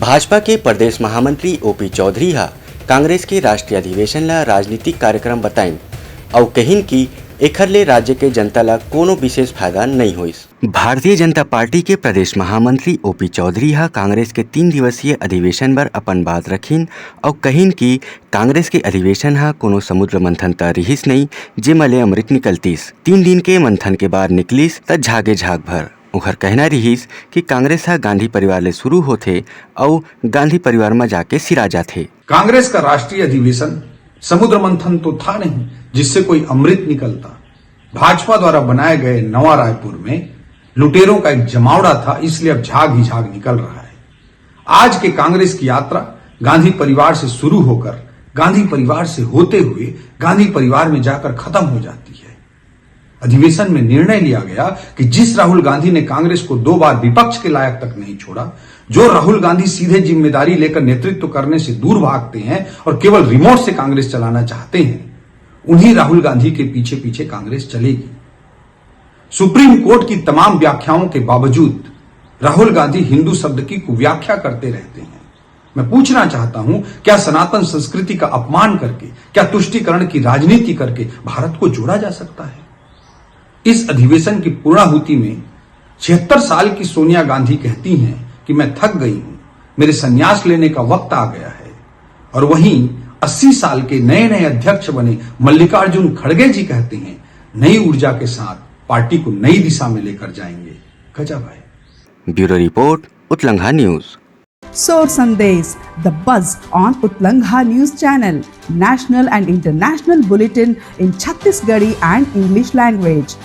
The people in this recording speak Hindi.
भाजपा के प्रदेश महामंत्री ओपी चौधरी हा कांग्रेस के राष्ट्रीय अधिवेशन ला राजनीतिक कार्यक्रम बताइन और कहिन कि एखर ले राज्य के जनता ला कोनो विशेष फायदा नहीं होइस। भारतीय जनता पार्टी के प्रदेश महामंत्री ओपी चौधरी हा कांग्रेस के 3 दिवसीय अधिवेशन बर अपन बात रखिन और कहिन कि कांग्रेस के अधिवेशन हा कोनो समुद्र मंथन त रहिस नहीं जेमा ले अमृत निकलतीस। 3 दिन के मंथन के बाद निकलिस त झागे झाग भर। उखर कहना रहिस कि कांग्रेस हा गांधी परिवार ले शुरू होथे और गांधी परिवार में जाके सिरा जाथे। कांग्रेस का राष्ट्रीय अधिवेशन समुद्र मंथन तो था नहीं जिससे कोई अमृत निकलता। भाजपा द्वारा बनाए गए नवा रायपुर में लुटेरों का एक जमावड़ा था, इसलिए अब झाग ही झाग निकल रहा है। आज के कांग्रेस की यात्रा गांधी परिवार से शुरू होकर गांधी परिवार से होते हुए गांधी परिवार में जाकर खत्म हो जाती है। अधिवेशन में निर्णय लिया गया कि जिस राहुल गांधी ने कांग्रेस को 2 बार विपक्ष के लायक तक नहीं छोड़ा, जो राहुल गांधी सीधे जिम्मेदारी लेकर नेतृत्व करने से दूर भागते हैं और केवल रिमोट से कांग्रेस चलाना चाहते हैं, उन्हीं राहुल गांधी के पीछे पीछे कांग्रेस चलेगी। सुप्रीम कोर्ट की तमाम व्याख्याओं के बावजूद राहुल गांधी हिंदू शब्द की कुव्याख्या करते रहते हैं। मैं पूछना चाहता हूं, क्या सनातन संस्कृति का अपमान करके, क्या तुष्टीकरण की राजनीति करके भारत को जोड़ा जा सकता है? इस अधिवेशन की पूर्णाहुति में 76 साल की सोनिया गांधी कहती हैं कि मैं थक गई हूं, मेरे संन्यास लेने का वक्त आ गया है। और वहीं 80 साल के नए नए अध्यक्ष बने मल्लिकार्जुन खड़गे जी कहते हैं नई ऊर्जा के साथ पार्टी को नई दिशा में लेकर जाएंगे। गजब है। ब्यूरो रिपोर्ट, उत्लंघा news. Soar Sandesh, the buzz on Utlangha News Channel, national and international bulletin in Chhattisgarhi and English language.